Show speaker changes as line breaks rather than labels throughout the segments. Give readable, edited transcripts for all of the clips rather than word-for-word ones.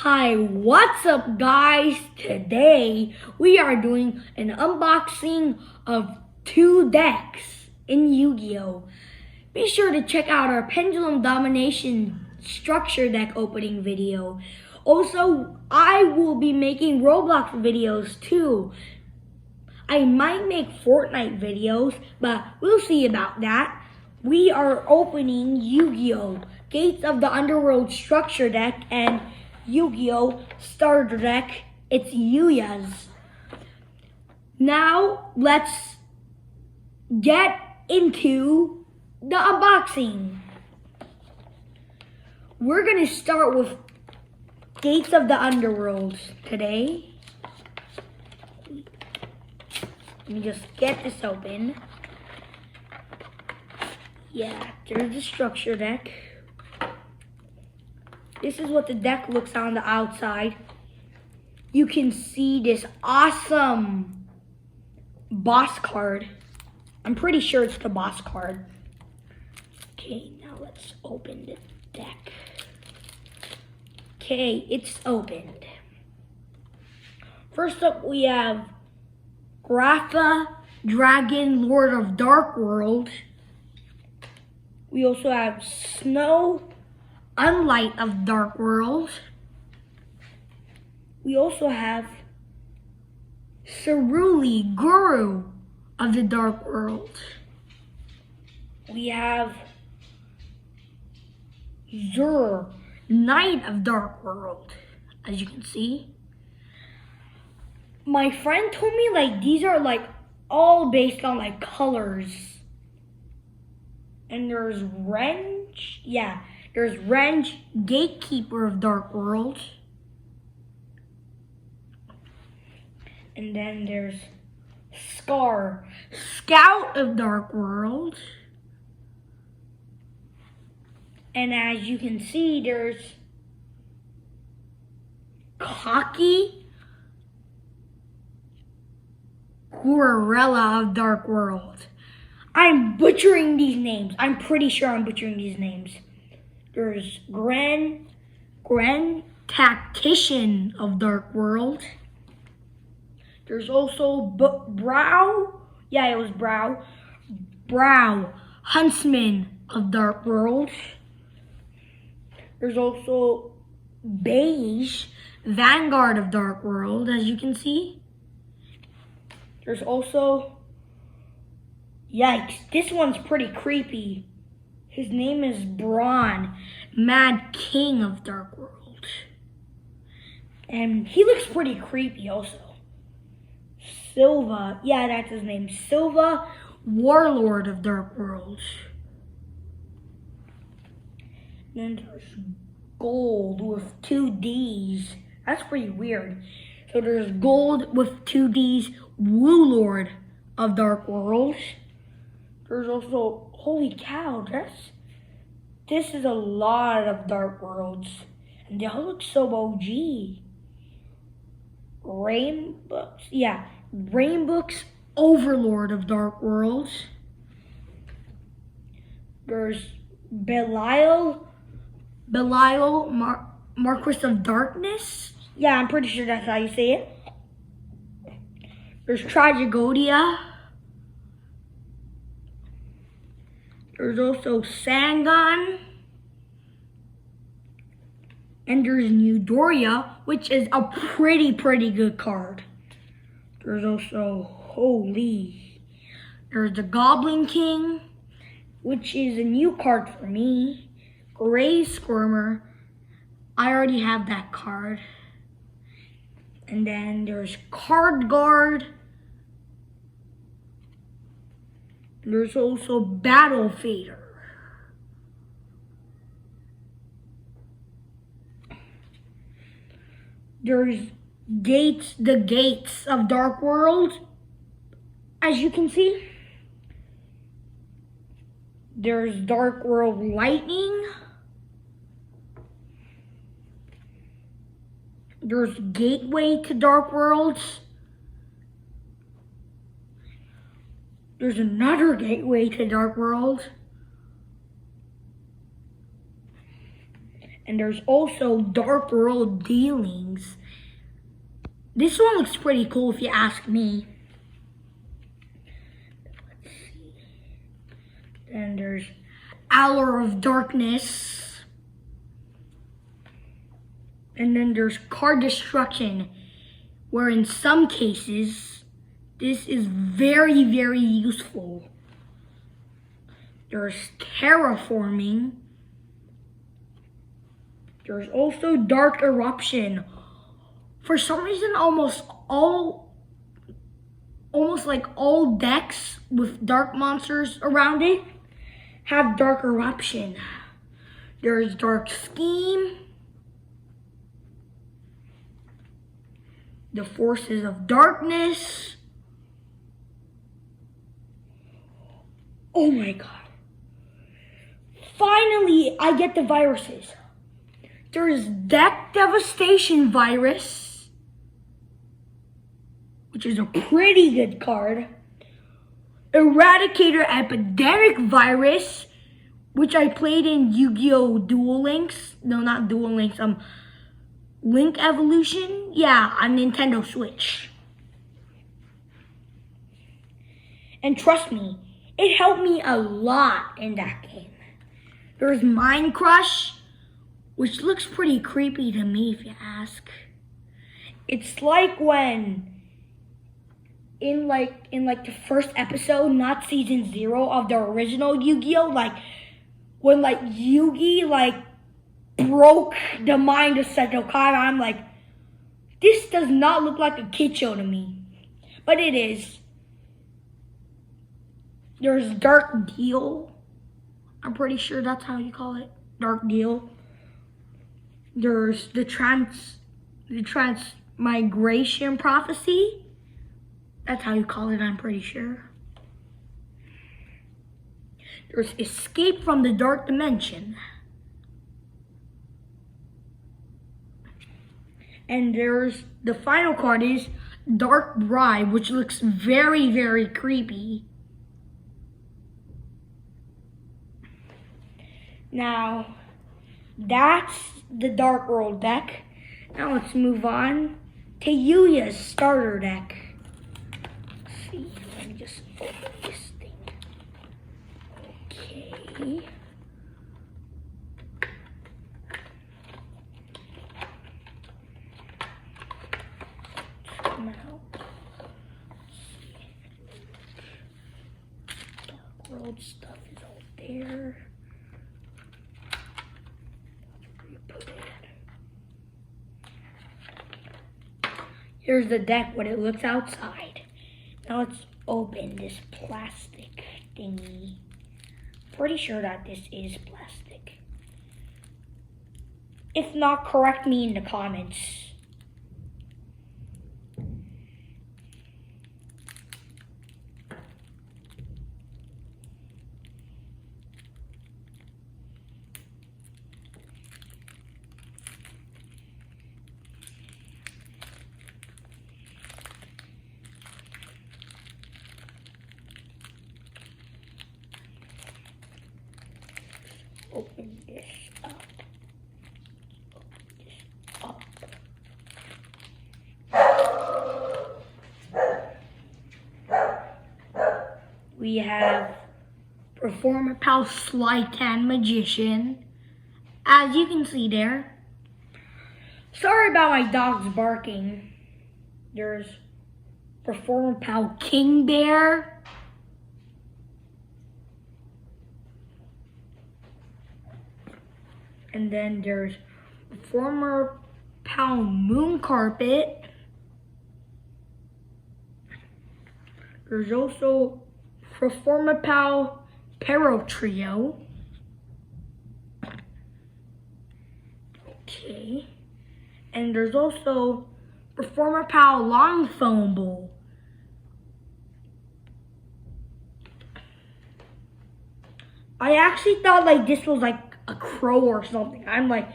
Hi, what's up guys? Today we are doing an unboxing of 2 decks in Yu-Gi-Oh! Be sure to check out our Pendulum Domination structure deck opening video. Also, I will be making Roblox videos too. I might make Fortnite videos, but we'll see about that. We are opening Yu-Gi-Oh! Gates of the Underworld structure deck and Yu-Gi-Oh! Starter deck. It's Yuya's. Now, let's get into the unboxing. We're gonna start with Gates of the Underworld today. Let me just get this open. Yeah, there's the structure deck. This is what the deck looks on the outside. You can see this awesome boss card. I'm pretty sure it's the boss card. Okay, now let's open the deck. Okay, it's opened. First up, we have Grapha Dragon, Lord of Dark World. We also have Snow, Unlight of Dark World. We also have Ceruli, Guru of the Dark World. We have Zur, Knight of Dark World, as you can see. My friend told me these are all based on colors. And there's Renge, there's Renge, Gatekeeper of Dark World. And then there's Scar, Scout of Dark World. And as you can see, there's Cocky, Guarella of Dark World. I'm butchering these names. I'm pretty sure I'm butchering these names. There's Gren Tactician of Dark World. There's also Brow. Yeah, it was Brow. Brow, Huntsman of Dark World. There's also Beige, Vanguard of Dark World, as you can see. There's also, yikes, this one's pretty creepy. His name is Braun, Mad King of Dark World. And he looks pretty creepy also. Silva, yeah, that's his name. Silva, Warlord of Dark World. Then there's Gold with 2 Ds. That's pretty weird. So there's Gold with 2 Ds, Warlord of Dark World. There's also, holy cow, this is a lot of Dark Worlds. And they all look so OG. Rainbook's Overlord of Dark Worlds. There's Belial, Marquis of Darkness. Yeah, I'm pretty sure that's how you say it. There's Tragigodia. There's also Sangon. And there's Neudoria, which is a pretty good card. There's also, there's the Goblin King, which is a new card for me. Gray Squirmer. I already have that card. And then there's Card Guard. There's also Battle Fader. There's the Gates of Dark World, as you can see. There's Dark World Lightning. There's Gateway to Dark Worlds. There's another Gateway to Dark World. And there's also Dark World Dealings. This one looks pretty cool if you ask me. Let's see. Then there's Hour of Darkness. And then there's Card Destruction, where in some cases, this is very, very useful. There's Terraforming. There's also Dark Eruption. For some reason, almost like all decks with dark monsters around it have Dark Eruption. There's Dark Scheme. The Forces of Darkness. Oh my god. Finally, I get the viruses. There's Deck Devastation Virus, which is a pretty good card. Eradicator Epidemic Virus, which I played in Yu-Gi-Oh! Duel Links. No, not Duel Links. Link Evolution. Yeah, on Nintendo Switch. And trust me, it helped me a lot in that game. There's Mind Crush, which looks pretty creepy to me if you ask. It's like when in the first episode, not season 0 of the original Yu-Gi-Oh, like when like Yugi broke the mind of Seto Kaiba, I'm like, this does not look like a kid show to me. But it is. There's Dark Deal. I'm pretty sure that's how you call it. Dark Deal. There's the Transmigration Prophecy. That's how you call it, I'm pretty sure. There's Escape from the Dark Dimension. And there's the final card is Dark Bribe, which looks very, very creepy. Now, that's the Dark World deck. Now let's move on to Yuya's starter deck. Let's see, let me just open this thing. Okay. Come out. Dark World stuff is all there. Here's the deck when it looks outside. Now let's open this plastic thingy. Pretty sure that this is plastic. If not, correct me in the comments. Open this up. Open this up. We have Performer Pal Sleightan Magician. As you can see there. Sorry about my dogs barking. There's Performer Pal King Bear. And then there's Performer Pal Moon Carpet. There's also Performer Pal Pero Trio. Okay. And there's also Performer Pal Long Phone Bowl. I actually thought like this was like a crow or something. I'm like,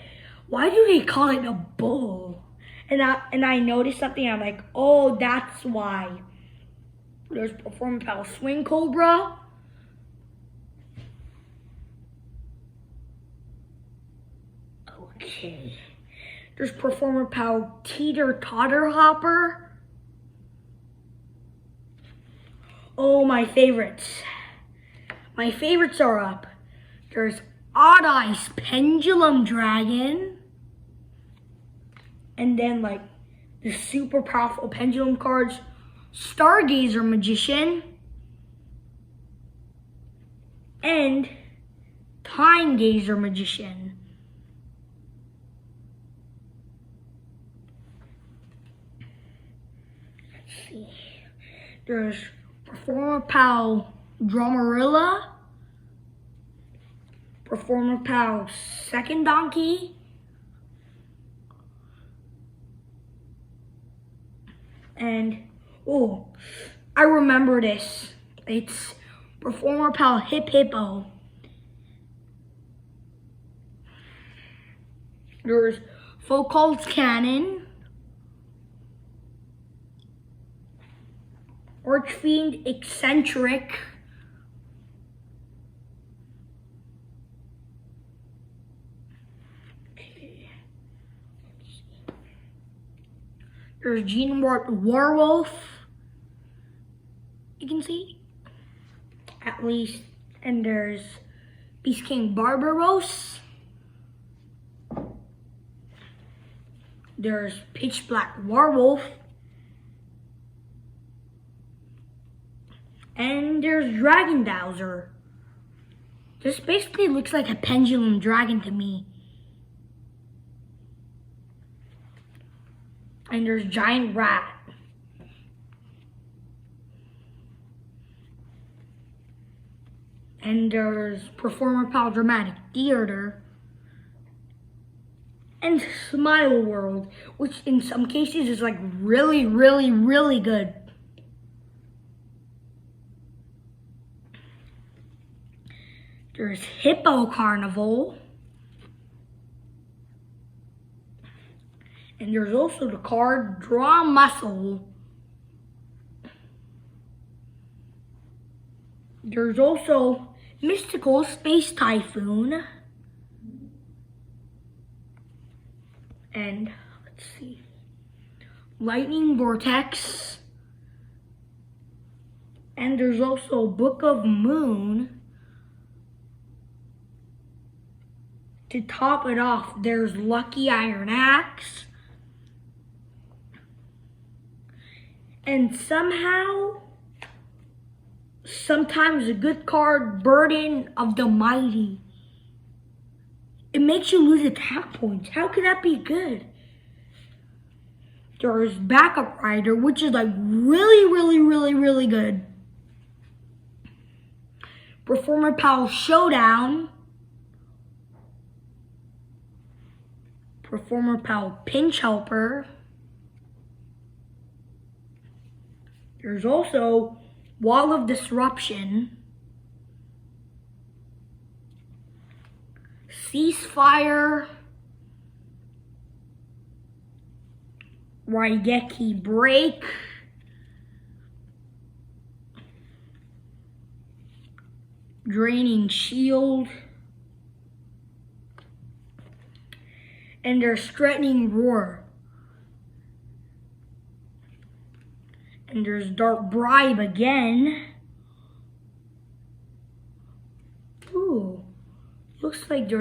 why do they call it a bull? And I noticed something. I'm like, oh, that's why. There's Performer Pal Swing Cobra. Okay. There's Performer Pal Teeter Totter Hopper. Oh, my favorites. My favorites are up. There's Odd Eyes Pendulum Dragon. And then like the super powerful pendulum cards, Stargazer Magician. And Time Gazer Magician. Let's see. There's Performer Pal Drumarilla. Performer Pal Second Donkey. And, oh, I remember this. It's Performer Pal Hip Hippo. There's Foucault's Cannon. Archfiend Eccentric. Okay. There's Gene Werewolf. You can see, at least. And there's Beast King Barbaros. There's Pitch Black Werewolf. And there's Dragon Dowser. This basically looks like a pendulum dragon to me. And there's Giant Rat. And there's Performer Pal Dramatic Theater. And Smile World, which in some cases is like really, really, really good. There's Hippo Carnival. And there's also the card Draw Muscle. There's also Mystical Space Typhoon. And let's see, Lightning Vortex. And there's also Book of Moon. To top it off, there's Lucky Iron Axe. And somehow, sometimes a good card, Burden of the Mighty. It makes you lose attack points. How could that be good? There's Backup Rider, which is like really, really, really, really good. Performer Pal Showdown. Performer Pal Pinch Helper. There's also Wall of Disruption. Ceasefire. Raigeki Break. Draining Shield. And there's Threatening Roar. And there's Dark Bribe again. Ooh, looks like there's